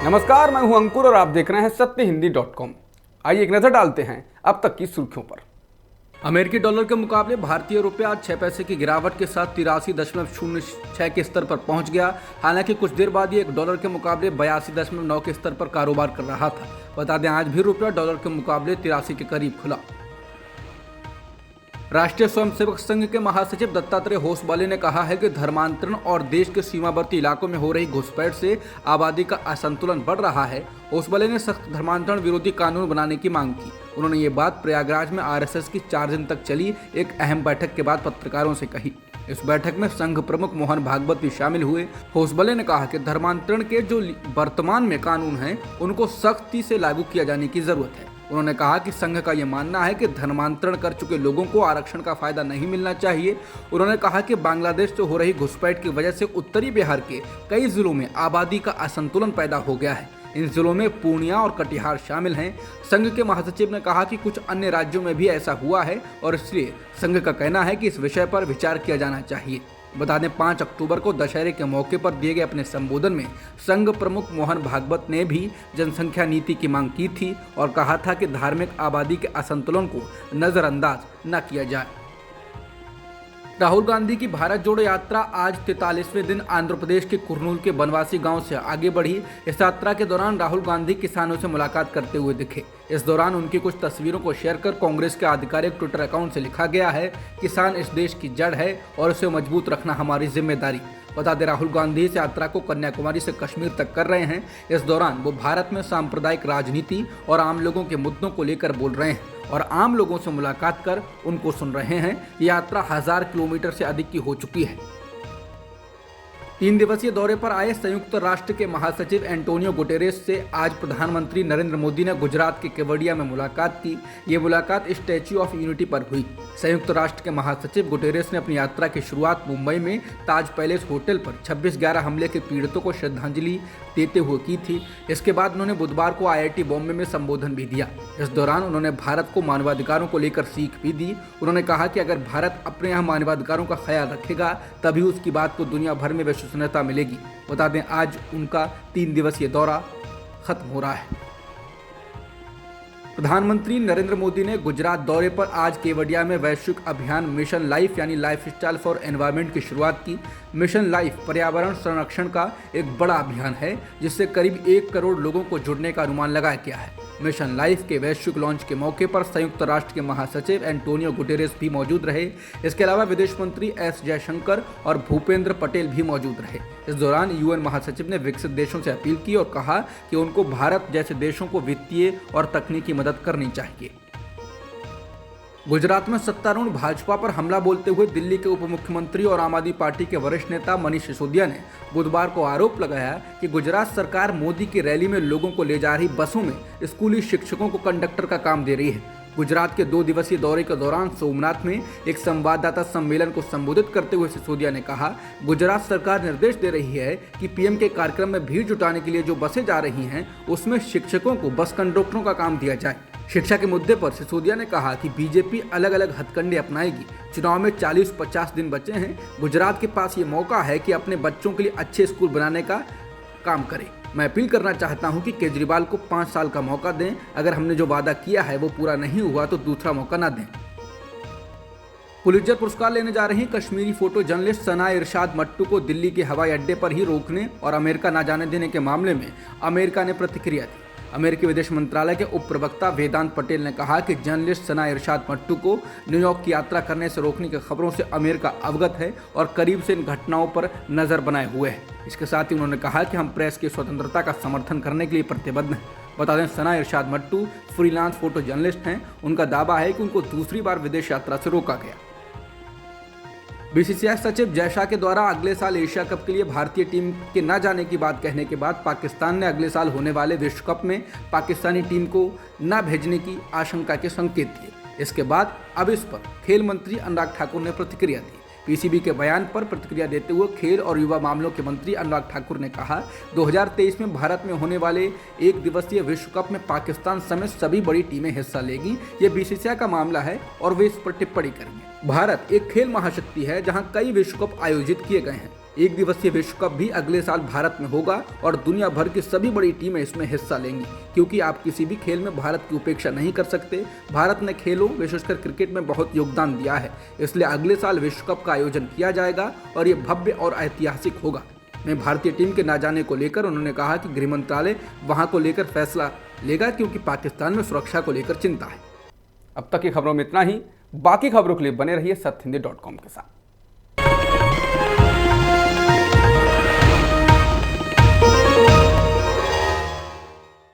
नमस्कार, मैं हूं अंकुर और आप देख रहे हैं सत्यहिंदी.com। आइए एक नजर डालते हैं अब तक की सुर्खियों पर। अमेरिकी डॉलर के मुकाबले भारतीय रुपया आज 6 पैसे की गिरावट के साथ 83.06 के स्तर पर पहुंच गया। हालांकि कुछ देर बाद ये $1 के मुकाबले 82.9 के स्तर पर कारोबार कर रहा था। बता दें, आज भी रुपया डॉलर के मुकाबले 83 के करीब खुला। राष्ट्रीय स्वयंसेवक संघ के महासचिव दत्तात्रेय होसबले ने कहा है कि धर्मांतरण और देश के सीमावर्ती इलाकों में हो रही घुसपैठ से आबादी का असंतुलन बढ़ रहा है। होसबले ने सख्त धर्मांतरण विरोधी कानून बनाने की मांग की। उन्होंने ये बात प्रयागराज में आरएसएस की 4 दिन तक चली एक अहम बैठक के बाद पत्रकारों से कही। इस बैठक में संघ प्रमुख मोहन भागवत भी शामिल हुए। होसबले ने कहा कि धर्मांतरण के जो वर्तमान में कानून हैं, उनको सख्ती से लागू किया जाने की जरूरत है। उन्होंने कहा कि संघ का ये मानना है कि धर्मांतरण कर चुके लोगों को आरक्षण का फायदा नहीं मिलना चाहिए। उन्होंने कहा कि बांग्लादेश से हो रही घुसपैठ की वजह से उत्तरी बिहार के कई जिलों में आबादी का असंतुलन पैदा हो गया है। इन जिलों में पूर्णिया और कटिहार शामिल हैं। संघ के महासचिव ने कहा कि कुछ अन्य राज्यों में भी ऐसा हुआ है और इसलिए संघ का कहना है कि इस विषय पर विचार किया जाना चाहिए। बता दें, 5 अक्टूबर को दशहरे के मौके पर दिए गए अपने संबोधन में संघ प्रमुख मोहन भागवत ने भी जनसंख्या नीति की मांग की थी और कहा था कि धार्मिक आबादी के असंतुलन को नजरअंदाज न किया जाए। राहुल गांधी की भारत जोड़ो यात्रा आज 43वें दिन आंध्र प्रदेश के कुर्नूल के बनवासी गांव से आगे बढ़ी। इस यात्रा के दौरान राहुल गांधी किसानों से मुलाकात करते हुए दिखे। इस दौरान उनकी कुछ तस्वीरों को शेयर कर कांग्रेस के आधिकारिक ट्विटर अकाउंट से लिखा गया है, किसान इस देश की जड़ है और उसे मजबूत रखना हमारी जिम्मेदारी। बता दें, राहुल गांधी इस यात्रा को कन्याकुमारी से कश्मीर तक कर रहे हैं। इस दौरान वो भारत में सांप्रदायिक राजनीति और आम लोगों के मुद्दों को लेकर बोल रहे हैं और आम लोगों से मुलाकात कर उनको सुन रहे हैं। यात्रा 1000 किलोमीटर से अधिक की हो चुकी है। 3 दिवसीय दौरे पर आए संयुक्त राष्ट्र के महासचिव एंटोनियो गुटेरेस से आज प्रधानमंत्री नरेंद्र मोदी ने गुजरात के केवड़िया में मुलाकात की। ये मुलाकात स्टैच्यू ऑफ यूनिटी पर हुई। संयुक्त राष्ट्र के महासचिव गुटेरेस ने अपनी यात्रा की शुरुआत मुंबई में ताज पैलेस होटल पर 26/11 हमले के पीड़ितों को श्रद्धांजलि देते हुए की थी। इसके बाद उन्होंने बुधवार को IIT बॉम्बे में संबोधन भी दिया। इस दौरान उन्होंने भारत को मानवाधिकारों को लेकर सीख भी दी। उन्होंने कहा कि अगर भारत अपने यहाँ मानवाधिकारों का ख्याल रखेगा तभी उसकी बात को दुनिया भर में विश्वसनीयता मिलेगी। बता दें, आज उनका 3 दिवसीय दौरा खत्म हो रहा है। प्रधानमंत्री नरेंद्र मोदी ने गुजरात दौरे पर आज केवड़िया में वैश्विक अभियान मिशन लाइफ यानी लाइफस्टाइल फॉर एनवायरनमेंट की शुरुआत की। मिशन लाइफ पर्यावरण संरक्षण का एक बड़ा अभियान है जिससे करीब 1 करोड़ लोगों को जुड़ने का अनुमान लगाया गया है। मिशन लाइफ के वैश्विक लॉन्च के मौके पर संयुक्त राष्ट्र के महासचिव एंटोनियो गुटेरेस भी मौजूद रहे। इसके अलावा विदेश मंत्री S जयशंकर और भूपेंद्र पटेल भी मौजूद रहे। इस दौरान UN महासचिव ने विकसित देशों से अपील की और कहा कि उनको भारत जैसे देशों को वित्तीय और तकनीकी मदद करनी चाहिए। गुजरात में सत्तारूढ़ भाजपा पर हमला बोलते हुए दिल्ली के उप मुख्यमंत्री और आम आदमी पार्टी के वरिष्ठ नेता मनीष सिसोदिया ने बुधवार को आरोप लगाया कि गुजरात सरकार मोदी की रैली में लोगों को ले जा रही बसों में स्कूली शिक्षकों को कंडक्टर का काम दे रही है। गुजरात के 2 दिवसीय दौरे के दौरान सोमनाथ में एक संवाददाता सम्मेलन को संबोधित करते हुए सिसोदिया ने कहा, गुजरात सरकार निर्देश दे रही है कि PM के कार्यक्रम में भीड़ जुटाने के लिए जो बसें जा रही हैं उसमें शिक्षकों को बस कंडक्टरों का काम दिया जाए। शिक्षा के मुद्दे पर सिसोदिया ने कहा कि बीजेपी अलग अलग हथकंडे अपनाएगी। चुनाव में 40-50 दिन बचे हैं। गुजरात के पास ये मौका है कि अपने बच्चों के लिए अच्छे स्कूल बनाने का काम करे। मैं अपील करना चाहता हूं कि केजरीवाल को 5 साल का मौका दें। अगर हमने जो वादा किया है वो पूरा नहीं हुआ तो दूसरा मौका न दें। पुलित्जर पुरस्कार लेने जा रही कश्मीरी फोटो जर्नलिस्ट सना इरशाद मट्टू को दिल्ली के हवाई अड्डे पर ही रोकने और अमेरिका न जाने देने के मामले में अमेरिका ने प्रतिक्रिया दी। अमेरिकी विदेश मंत्रालय के उप प्रवक्ता वेदांत पटेल ने कहा कि जर्नलिस्ट सना इरशाद मट्टू को न्यूयॉर्क की यात्रा करने से रोकने की खबरों से अमेरिका अवगत है और करीब से इन घटनाओं पर नजर बनाए हुए है। इसके साथ ही उन्होंने कहा कि हम प्रेस की स्वतंत्रता का समर्थन करने के लिए प्रतिबद्ध हैं। बता दें, सना इरशाद मट्टू फ्रीलांस फोटो जर्नलिस्ट हैं। उनका दावा है कि उनको दूसरी बार विदेश यात्रा से रोका गया। BCCI सचिव जय शाह के द्वारा अगले साल एशिया कप के लिए भारतीय टीम के न जाने की बात कहने के बाद पाकिस्तान ने अगले साल होने वाले विश्व कप में पाकिस्तानी टीम को न भेजने की आशंका के संकेत दिए। इसके बाद अब इस पर खेल मंत्री अनुराग ठाकुर ने प्रतिक्रिया दी। PCB के बयान पर प्रतिक्रिया देते हुए खेल और युवा मामलों के मंत्री अनुराग ठाकुर ने कहा, 2023 में भारत में होने वाले 1 दिवसीय विश्व कप में पाकिस्तान समेत सभी बड़ी टीमें हिस्सा लेगी। ये BCCI का मामला है और वे इस पर टिप्पणी करेंगे। भारत एक खेल महाशक्ति है जहां कई विश्व कप आयोजित किए गए हैं। एक दिवसीय विश्व कप भी अगले साल भारत में होगा और दुनिया भर की सभी बड़ी टीमें इसमें हिस्सा लेंगी, क्योंकि आप किसी भी खेल में भारत की उपेक्षा नहीं कर सकते। भारत ने खेलों, विशेषकर क्रिकेट में बहुत योगदान दिया है, इसलिए अगले साल विश्व कप का आयोजन किया जाएगा और ये भव्य और ऐतिहासिक होगा। में भारतीय टीम के न जाने को लेकर उन्होंने कहा कि गृह मंत्रालय वहां को लेकर फैसला लेगा, क्योंकि पाकिस्तान में सुरक्षा को लेकर चिंता है। अब तक की खबरों में इतना ही। बाकी खबरों के लिए बने रहिए सत्यहिंदी.com के साथ।